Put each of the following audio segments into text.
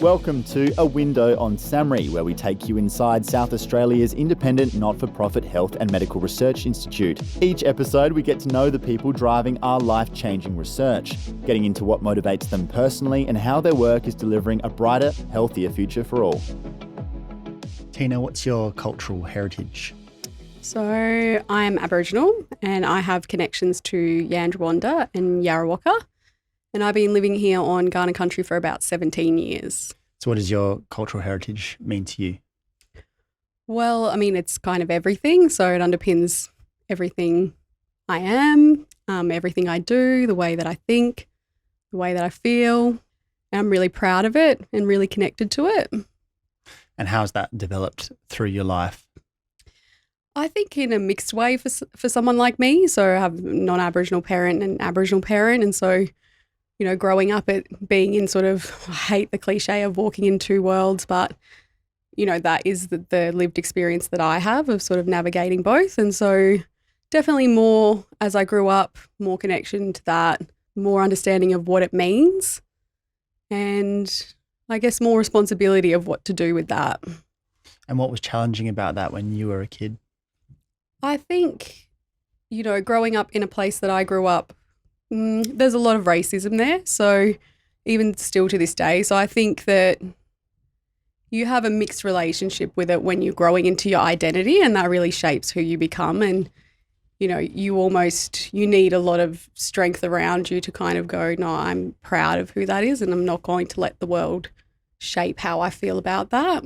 Welcome to A Window on SAHMRI, where we take you inside South Australia's independent not-for-profit health and medical research institute. Each episode, we get to know the people driving our life-changing research, getting into what motivates them personally and how their work is delivering a brighter, healthier future for all. Tina, what's your cultural heritage? So I'm Aboriginal and I have connections to Yandruwandha and Yawarrawarrka. And I've been living here on Kaurna country for about 17 years. So what does your cultural heritage mean to you? Well, I mean, it's kind of everything. So it underpins everything I am, everything I do, the way that I think, the way that I feel. And I'm really proud of it and really connected to it. And how's that developed through your life? I think in a mixed way for someone like me. So I have a non-Aboriginal parent and Aboriginal parent. And so, you know, growing up at being in sort of, I hate the cliche of walking in two worlds, but, you know, that is the lived experience that I have of sort of navigating both. And so definitely more as I grew up, more connection to that, more understanding of what it means, and I guess more responsibility of what to do with that. And what was challenging about that when you were a kid? I think, you know, growing up in a place that I grew up, there's a lot of racism there. So even still to this day. So I think that you have a mixed relationship with it when you're growing into your identity, and that really shapes who you become. And, you know, you need a lot of strength around you to kind of go, no, I'm proud of who that is and I'm not going to let the world shape how I feel about that.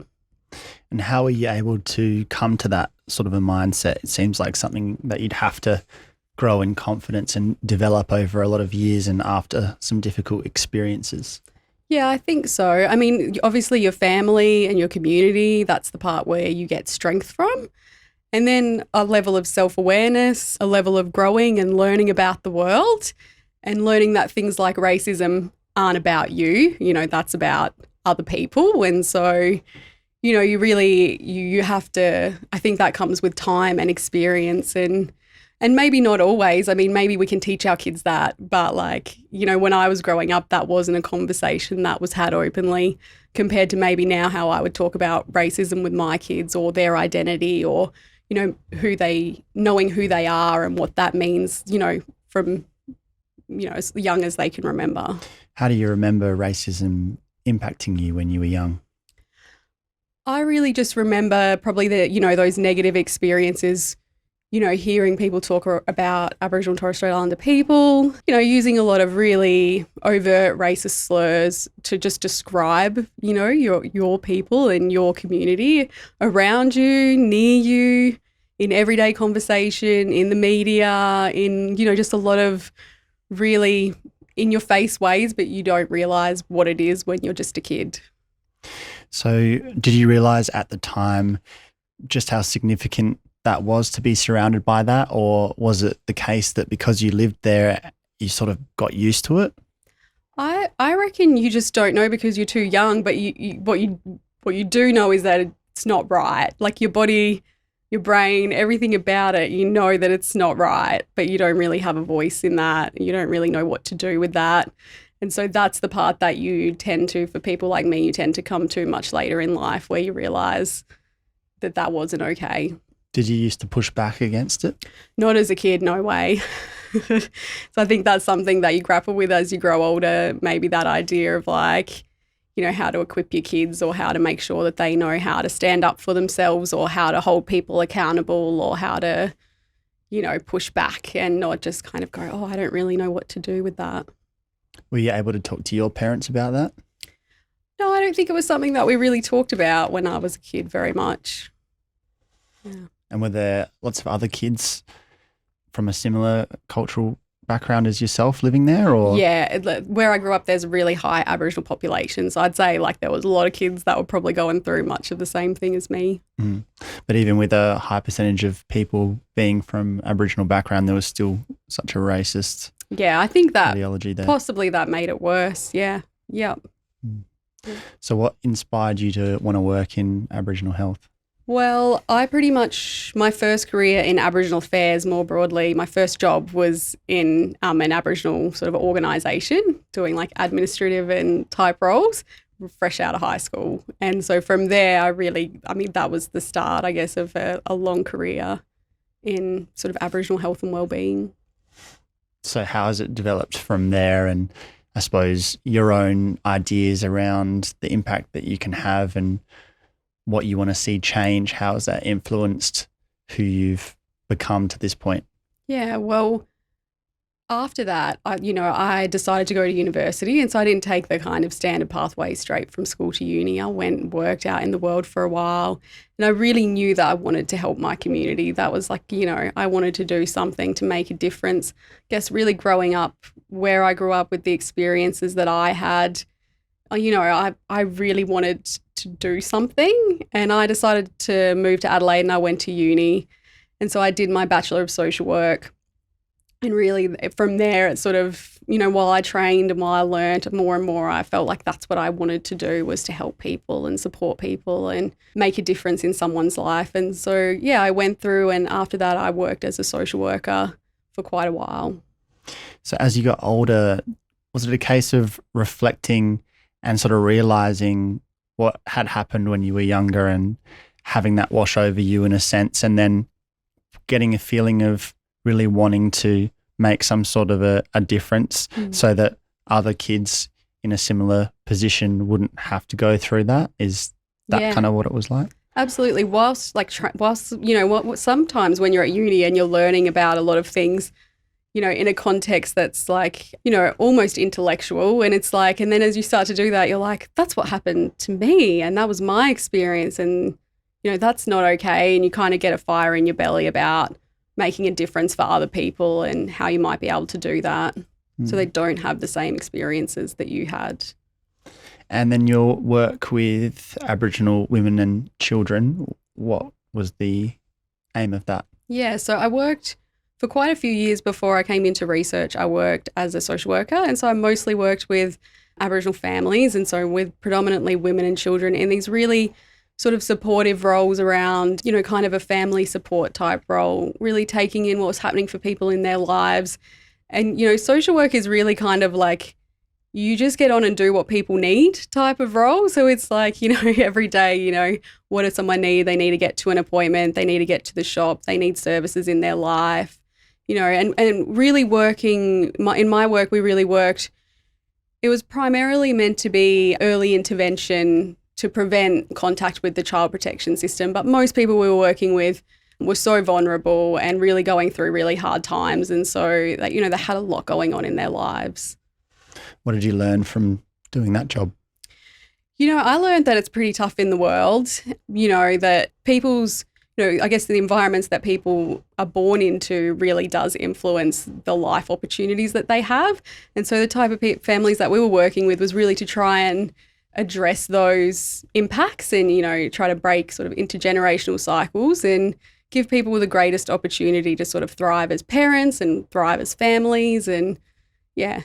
And how are you able to come to that sort of a mindset? It seems like something that you'd have to grow in confidence and develop over a lot of years and after some difficult experiences. Yeah, I think so. I mean, obviously your family and your community, that's the part where you get strength from. And then a level of self-awareness, a level of growing and learning about the world, and learning that things like racism aren't about you, you know, that's about other people. And so, you know, you have to, I think that comes with time and experience, and maybe not always. I mean, maybe we can teach our kids that, but like, you know, when I was growing up, that wasn't a conversation that was had openly, compared to maybe now how I would talk about racism with my kids or their identity, or, you know, knowing who they are and what that means, you know, from, you know, as young as they can remember. How do you remember racism impacting you when you were young? I really just remember probably those negative experiences, you know, hearing people talk about Aboriginal and Torres Strait Islander people, you know, using a lot of really overt racist slurs to just describe, you know, your people and your community around you, near you, in everyday conversation, in the media, in, you know, just a lot of really in your face ways, but you don't realise what it is when you're just a kid. So did you realise at the time just how significant that was to be surrounded by that, or was it the case that because you lived there, you sort of got used to it? I reckon you just don't know because you're too young, but what you do know is that it's not right. Like your body, your brain, everything about it, you know that it's not right, but you don't really have a voice in that. You don't really know what to do with that. And so that's the part that you tend to, for people like me, you tend to come to much later in life, where you realise that wasn't okay. Did you used to push back against it? Not as a kid, no way. So I think that's something that you grapple with as you grow older, maybe that idea of like, you know, how to equip your kids or how to make sure that they know how to stand up for themselves or how to hold people accountable or how to, you know, push back and not just kind of go, oh, I don't really know what to do with that. Were you able to talk to your parents about that? No, I don't think it was something that we really talked about when I was a kid very much. Yeah. And were there lots of other kids from a similar cultural background as yourself living there? Or yeah, where I grew up, there's a really high Aboriginal population. So I'd say like there was a lot of kids that were probably going through much of the same thing as me. Mm. But even with a high percentage of people being from Aboriginal background, there was still such a racist I think that ideology there. Possibly that made it worse. Yeah. Yep. Mm. So what inspired you to want to work in Aboriginal health? Well, I pretty much, my first career in Aboriginal affairs more broadly, my first job was in an Aboriginal sort of organisation doing like administrative and type roles. fresh out of high school. And so from there, that was the start, I guess, of a long career in sort of Aboriginal health and wellbeing. So how has it developed from there, and I suppose your own ideas around the impact that you can have and what you want to see change? How has that influenced who you've become to this point? Yeah, well, after that, I decided to go to university, and so I didn't take the kind of standard pathway straight from school to uni. I went and worked out in the world for a while, and I really knew that I wanted to help my community. That was like, I wanted to do something to make a difference. I guess really growing up where I grew up with the experiences that I had, I really wanted to do something, and I decided to move to Adelaide, and I went to uni. And so I did my Bachelor of Social Work. And really from there, it's sort of, while I trained and while I learned more and more, I felt like that's what I wanted to do, was to help people and support people and make a difference in someone's life. And so, yeah, I went through, and after that I worked as a social worker for quite a while. So as you got older, was it a case of reflecting and sort of realising what had happened when you were younger and having that wash over you in a sense, and then getting a feeling of really wanting to make some sort of a difference so that other kids in a similar position wouldn't have to go through that? Is that kind of what it was like? Absolutely. Whilst sometimes when you're at uni and you're learning about a lot of things, in a context that's like, almost intellectual, and it's like, and then as you start to do that, you're like, that's what happened to me, and that was my experience, and that's not okay. And you kind of get a fire in your belly about making a difference for other people and how you might be able to do that so they don't have the same experiences that you had. And then your work with Aboriginal women and children, what was the aim of that? Yeah, so I worked for quite a few years before I came into research. I worked as a social worker, and so I mostly worked with Aboriginal families, and so with predominantly women and children in these really sort of supportive roles around, kind of a family support type role, really taking in what was happening for people in their lives. And, social work is really kind of like, you just get on and do what people need type of role. So it's like, every day, what does someone need? They need to get to an appointment. They need to get to the shop. They need services in their life, and really working, in my work, we really worked, it was primarily meant to be early intervention to prevent contact with the child protection system. But most people we were working with were so vulnerable and really going through really hard times. And so, they had a lot going on in their lives. What did you learn from doing that job? I learned that it's pretty tough in the world, that people's, I guess the environments that people are born into really does influence the life opportunities that they have. And so the type of families that we were working with was really to try and address those impacts and, try to break sort of intergenerational cycles and give people the greatest opportunity to sort of thrive as parents and thrive as families. And yeah.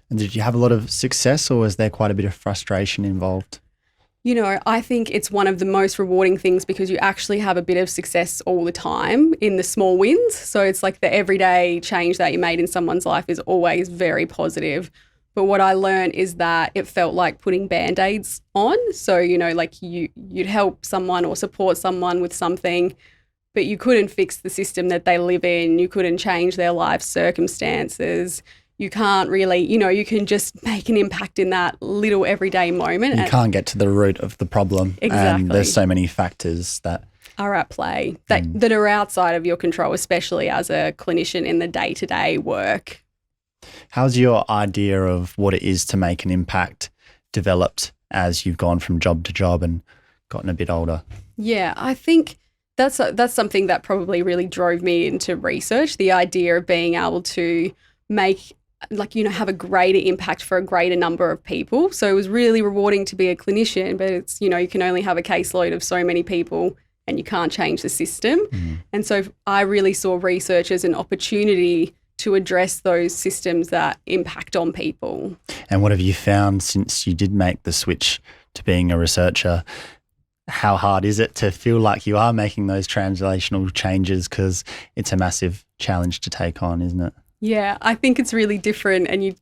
And did you have a lot of success, or was there quite a bit of frustration involved? I think it's one of the most rewarding things because you actually have a bit of success all the time in the small wins. So it's like the everyday change that you made in someone's life is always very positive. But what I learned is that it felt like putting Band-Aids on. So, like you'd help someone or support someone with something, but you couldn't fix the system that they live in. You couldn't change their life circumstances. You can't really, you can just make an impact in that little everyday moment. You can't get to the root of the problem. Exactly. And there's so many factors that are at play that are outside of your control, especially as a clinician in the day-to-day work. How's your idea of what it is to make an impact developed as you've gone from job to job and gotten a bit older? Yeah, I think that's something that probably really drove me into research, the idea of being able to make, have a greater impact for a greater number of people. So it was really rewarding to be a clinician, but it's, you can only have a caseload of so many people and you can't change the system. And so I really saw research as an opportunity to address those systems that impact on people. And what have you found since you did make the switch to being a researcher? How hard is it to feel like you are making those translational changes? Because it's a massive challenge to take on, isn't it? Yeah, I think it's really different, and you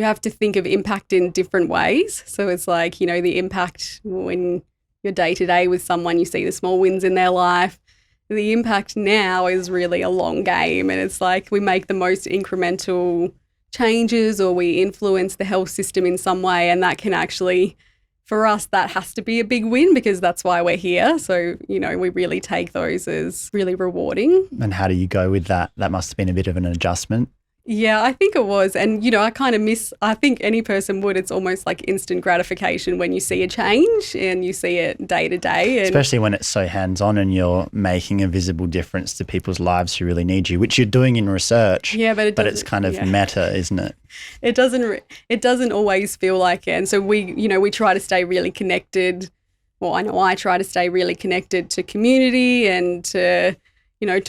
have to think of impact in different ways. So it's like, the impact when you're day to day with someone, you see the small wins in their life. The impact now is really a long game, and it's like we make the most incremental changes or we influence the health system in some way, and that can actually, for us, that has to be a big win because that's why we're here. So, we really take those as really rewarding. And how do you go with that? That must have been a bit of an adjustment. Yeah, I think it was. And, I kind of I think any person would, it's almost like instant gratification when you see a change and you see it day to day. Especially when it's so hands-on and you're making a visible difference to people's lives who really need you, which you're doing in research. Yeah, but it's kind of meta, isn't it? It doesn't always feel like it. And so we try to stay really connected. Well, I know I try to stay really connected to community and to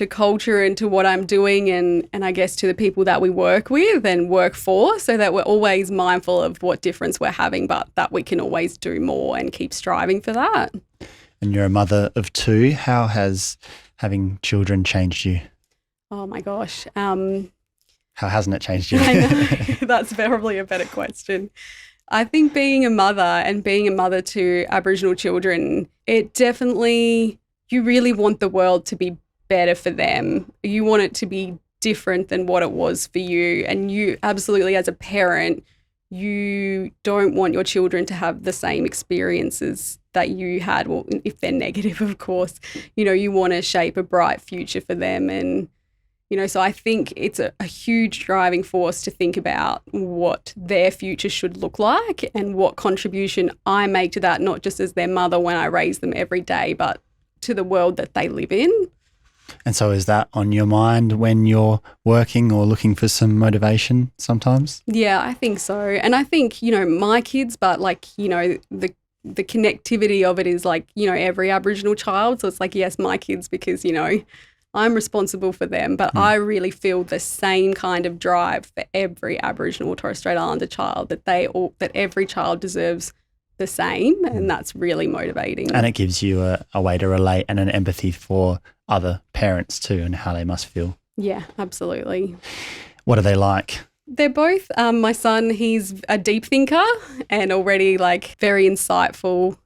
culture and to what I'm doing and I guess to the people that we work with and work for, so that we're always mindful of what difference we're having, but that we can always do more and keep striving for that. And you're a mother of 2. How has having children changed you? Oh my gosh. How hasn't it changed you? I know. That's probably a better question. I think being a mother to Aboriginal children, it definitely, you really want the world to be better for them. You want it to be different than what it was for you. And you absolutely, as a parent, you don't want your children to have the same experiences that you had. Well, if they're negative, of course, you want to shape a bright future for them. And, so I think it's a huge driving force to think about what their future should look like and what contribution I make to that, not just as their mother when I raise them every day, but to the world that they live in. And so is that on your mind when you're working or looking for some motivation sometimes? Yeah, I think so. And I think, my kids, but the connectivity of it is every Aboriginal child. So it's like, yes, my kids, because, I'm responsible for them, but I really feel the same kind of drive for every Aboriginal or Torres Strait Islander child, that every child deserves the same, and that's really motivating. And it gives you a way to relate and an empathy for other parents too and how they must feel. Yeah, absolutely. What are they like? They're both, my son, he's a deep thinker and already very insightful.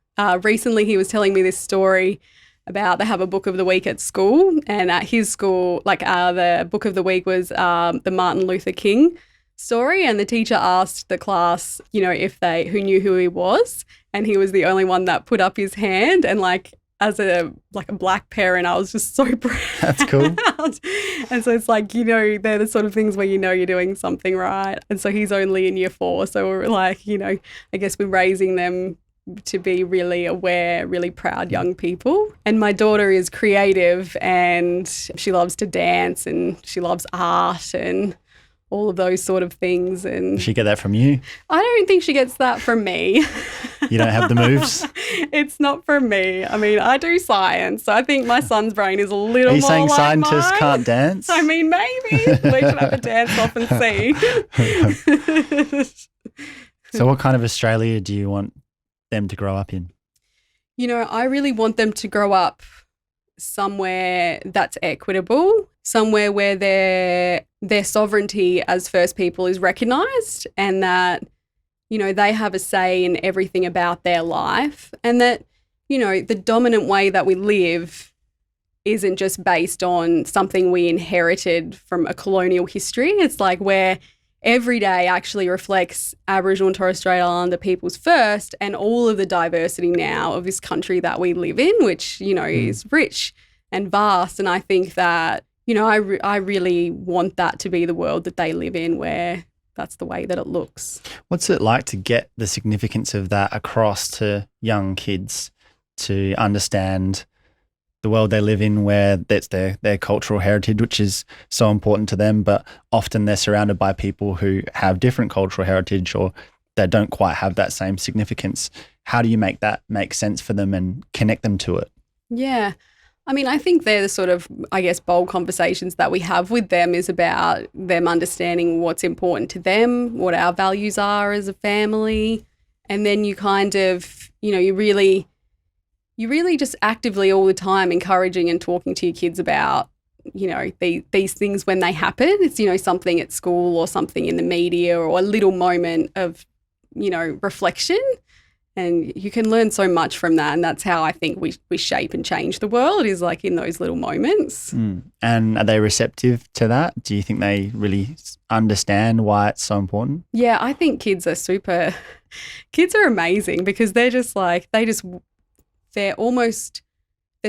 Recently he was telling me this story about they have a book of the week at school, and at his school, the book of the week was the Martin Luther King story, and the teacher asked the class, who knew who he was, and he was the only one that put up his hand, and as a black parent, I was just so proud. That's cool. And so it's they're the sort of things where you're doing something right. And so he's only in year 4, so we're I guess we're raising them to be really aware, really proud young people. And my daughter is creative and she loves to dance and she loves art and all of those sort of things. And does she get that from you? I don't think she gets that from me. You don't have the moves? It's not from me. I mean, I do science, so I think my son's brain is a little more Are you saying like scientists mine. Can't dance? I mean, maybe. We should have a dance off and see. So what kind of Australia do you want them to grow up in? I really want them to grow up somewhere that's equitable, somewhere where their sovereignty as First People is recognised, and that, they have a say in everything about their life, and that, the dominant way that we live isn't just based on something we inherited from a colonial history. It's where every day actually reflects Aboriginal and Torres Strait Islander peoples first, and all of the diversity now of this country that we live in, which, is rich and vast. And I think that, I really want that to be the world that they live in, where that's the way that it looks. What's it like to get the significance of that across to young kids to understand the world they live in, where that's their cultural heritage, which is so important to them, but often they're surrounded by people who have different cultural heritage or that don't quite have that same significance? How do you make that make sense for them and connect them to it? Yeah. I mean, I think they're the sort of, bold conversations that we have with them is about them understanding what's important to them, what our values are as a family. And then you kind of, you really just actively all the time encouraging and talking to your kids about these things when they happen. It's, something at school or something in the media or a little moment of, reflection. And you can learn so much from that. And that's how I think we shape and change the world, is like in those little moments. And are they receptive to that? Do you think they really understand why it's so important? Yeah, I think kids are amazing, because they're just like, they're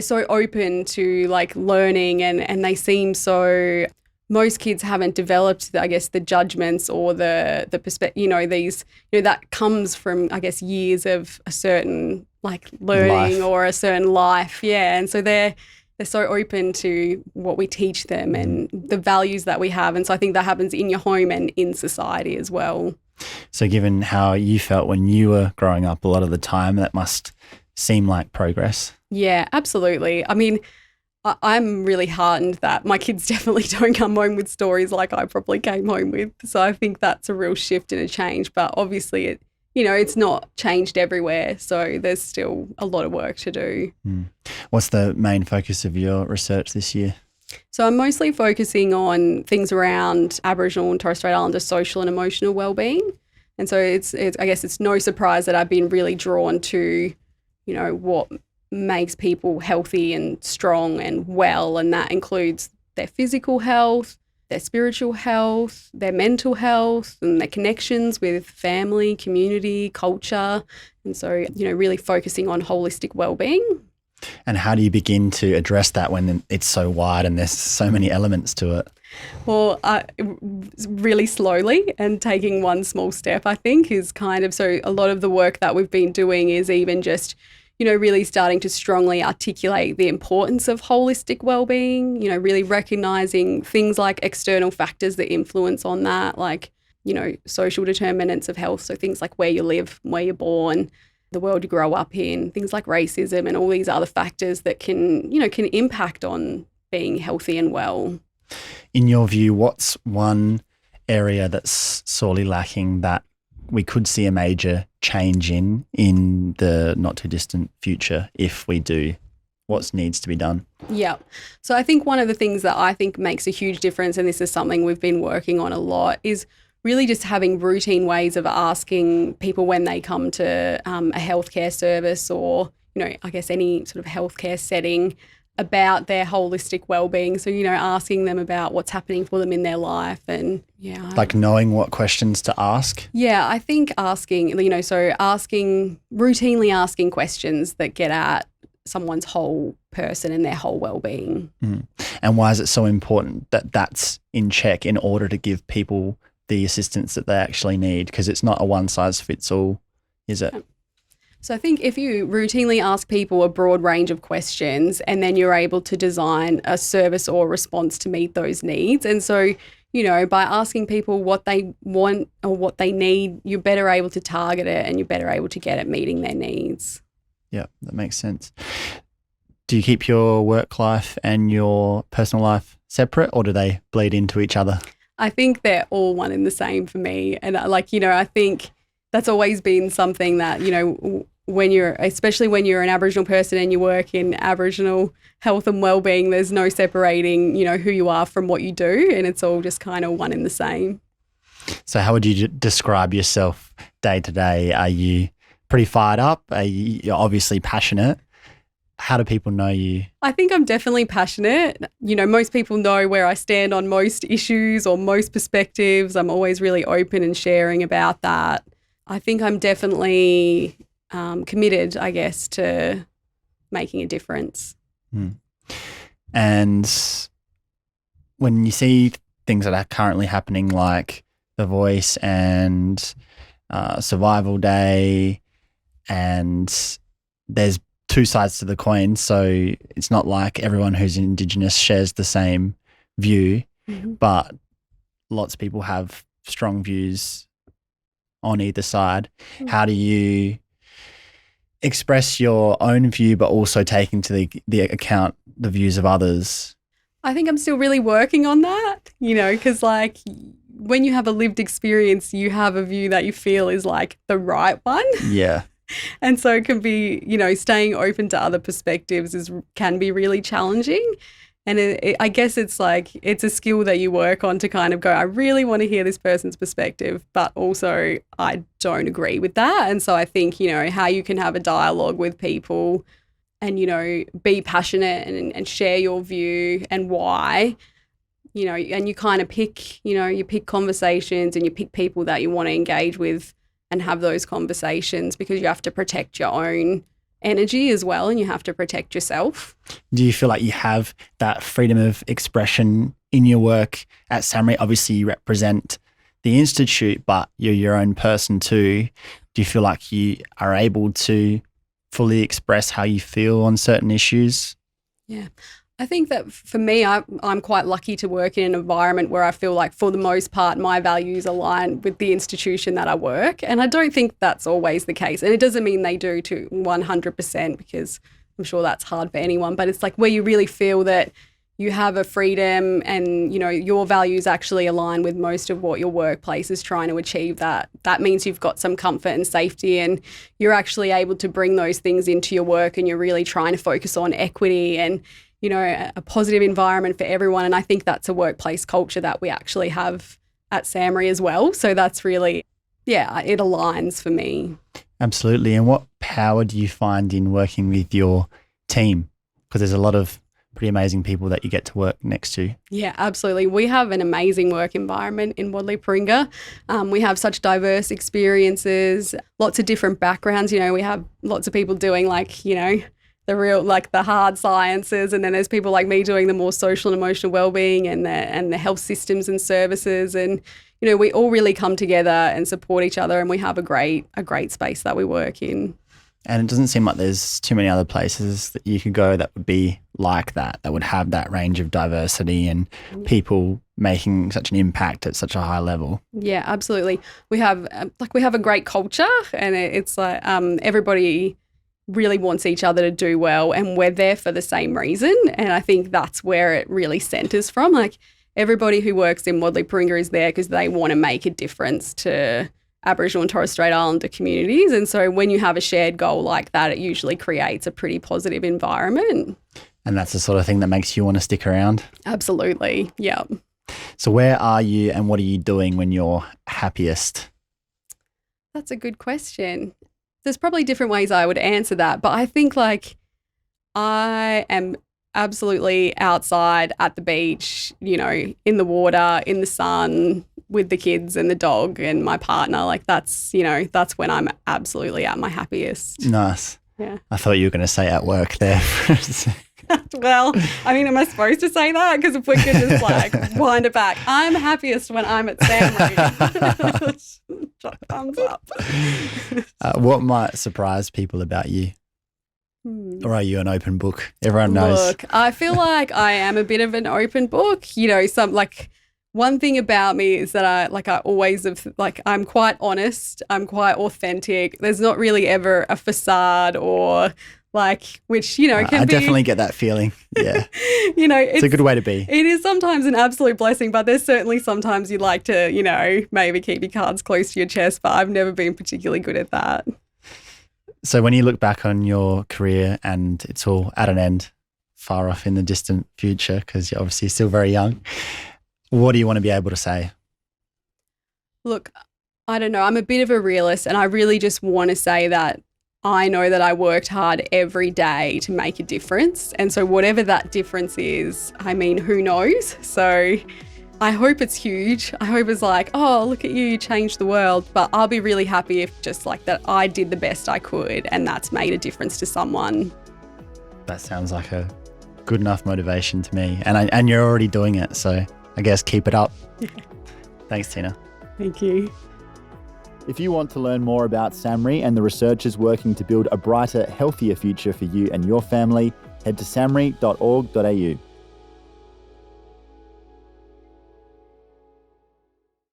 so open to like learning, and they seem so, most kids haven't developed, I guess, the judgments or the perspective, that comes from, I guess, years of a certain like learning or a certain life. Yeah. And so they're so open to what we teach them and the values that we have. And so I think that happens in your home and in society as well. So given how you felt when you were growing up, a lot of the time, that must seem like progress. Yeah, absolutely. I mean, I'm really heartened that my kids definitely don't come home with stories like I probably came home with. So I think that's a real shift and a change. But obviously, it's not changed everywhere. So there's still a lot of work to do. What's the main focus of your research this year? So I'm mostly focusing on things around Aboriginal and Torres Strait Islander social and emotional wellbeing. And so it's I guess it's no surprise that I've been really drawn to, what makes people healthy and strong and well, and that includes their physical health, their spiritual health, their mental health, and their connections with family, community, culture. And so, really focusing on holistic wellbeing. And how do you begin to address that when it's so wide and there's so many elements to it? Well, really slowly and taking one small step, I think, is kind of, so a lot of the work that we've been doing is even just, really starting to strongly articulate the importance of holistic wellbeing, really recognising things like external factors that influence on that, like, social determinants of health. So things like where you live, where you're born, the world you grow up in, things like racism and all these other factors that can impact on being healthy and well. In your view, what's one area that's sorely lacking that we could see a major change in the not too distant future if we do? What needs to be done? Yeah. So I think one of the things that I think makes a huge difference, and this is something we've been working on a lot, is really just having routine ways of asking people when they come to a healthcare service or, I guess any sort of healthcare setting about their holistic wellbeing. So, asking them about what's happening for them in their life and, like knowing what questions to ask? Yeah, I think routinely asking questions that get at someone's whole person and their whole wellbeing. And why is it so important that that's in check in order to give people the assistance that they actually need? Because it's not a one size fits all, is it? So I think if you routinely ask people a broad range of questions and then you're able to design a service or response to meet those needs. And so, by asking people what they want or what they need, you're better able to target it and you're better able to get at meeting their needs. Yeah, that makes sense. Do you keep your work life and your personal life separate, or do they bleed into each other? I think they're all one and the same for me. And I think that's always been something that, especially when you're an Aboriginal person and you work in Aboriginal health and wellbeing, there's no separating, who you are from what you do, and it's all just kind of one and the same. So how would you describe yourself day to day? Are you pretty fired up? You're obviously passionate. How do people know you? I think I'm definitely passionate. Most people know where I stand on most issues or most perspectives. I'm always really open and sharing about that. I think I'm definitely committed, I guess, to making a difference. And when you see things that are currently happening, like The Voice and Survival Day, and there's two sides to the coin, so it's not like everyone who's Indigenous shares the same view, but lots of people have strong views on either side. How do you express your own view but also take into the account the views of others? I think I'm still really working on that, because like when you have a lived experience, you have a view that you feel is like the right one. Yeah. And so it can be, staying open to other perspectives can be really challenging. And I guess it's like, it's a skill that you work on to kind of go, I really want to hear this person's perspective, but also I don't agree with that. And so I think, how you can have a dialogue with people and, be passionate and share your view and why, and you kind of pick, you pick conversations and you pick people that you want to engage with and have those conversations, because you have to protect your own energy as well, and you have to protect yourself. Do you feel like you have that freedom of expression in your work at SAHMRI? Obviously, you represent the institute, but you're your own person too. Do you feel like you are able to fully express how you feel on certain issues? Yeah. I think that for me, I'm quite lucky to work in an environment where I feel like, for the most part, my values align with the institution that I work. And I don't think that's always the case. And it doesn't mean they do to 100%, because I'm sure that's hard for anyone. But it's like where you really feel that you have a freedom and, your values actually align with most of what your workplace is trying to achieve. That means you've got some comfort and safety, and you're actually able to bring those things into your work, and you're really trying to focus on equity and a positive environment for everyone. And I think that's a workplace culture that we actually have at SAHMRI as well. So that's really, it aligns for me. Absolutely. And what power do you find in working with your team? Because there's a lot of pretty amazing people that you get to work next to. Yeah, absolutely. We have an amazing work environment in Warrkappa. We have such diverse experiences, lots of different backgrounds. We have lots of people doing the real, the hard sciences, and then there's people like me doing the more social and emotional wellbeing and the health systems and services, and we all really come together and support each other, and we have a great space that we work in. And it doesn't seem like there's too many other places that you could go that would be like that would have that range of diversity and people making such an impact at such a high level. Yeah, absolutely. We have a great culture, and it's like everybody really wants each other to do well, and we're there for the same reason. And I think that's where it really centres from. Like, everybody who works in Warrkappa is there because they want to make a difference to Aboriginal and Torres Strait Islander communities. And so when you have a shared goal like that, it usually creates a pretty positive environment. And that's the sort of thing that makes you want to stick around? Absolutely, yeah. So where are you and what are you doing when you're happiest? That's a good question. There's probably different ways I would answer that, but I think I am absolutely outside at the beach, in the water, in the sun, with the kids and the dog and my partner. That's when I'm absolutely at my happiest. Nice. Yeah. I thought you were going to say at work there. Well, am I supposed to say that? Because if we could just wind it back, I'm happiest when I'm at SAHMRI. Thumbs up. What might surprise people about you? Or are you an open book? Everyone knows. Look, I feel like I am a bit of an open book. One thing about me is that I always have, I'm quite honest. I'm quite authentic. There's not really ever a facade or which, can I be. I definitely get that feeling. Yeah. It's a good way to be. It is sometimes an absolute blessing, but there's certainly sometimes you'd like to, maybe keep your cards close to your chest, but I've never been particularly good at that. So when you look back on your career and it's all at an end, far off in the distant future, because you're obviously still very young, what do you want to be able to say? Look, I don't know. I'm a bit of a realist, and I really just want to say that I know that I worked hard every day to make a difference. And so whatever that difference is, who knows? So I hope it's huge. I hope it's oh, look at you, you changed the world. But I'll be really happy if just that I did the best I could and that's made a difference to someone. That sounds like a good enough motivation to me. And you're already doing it. So I guess keep it up. Yeah. Thanks, Tina. Thank you. If you want to learn more about SAHMRI and the researchers working to build a brighter, healthier future for you and your family, head to sahmri.org.au.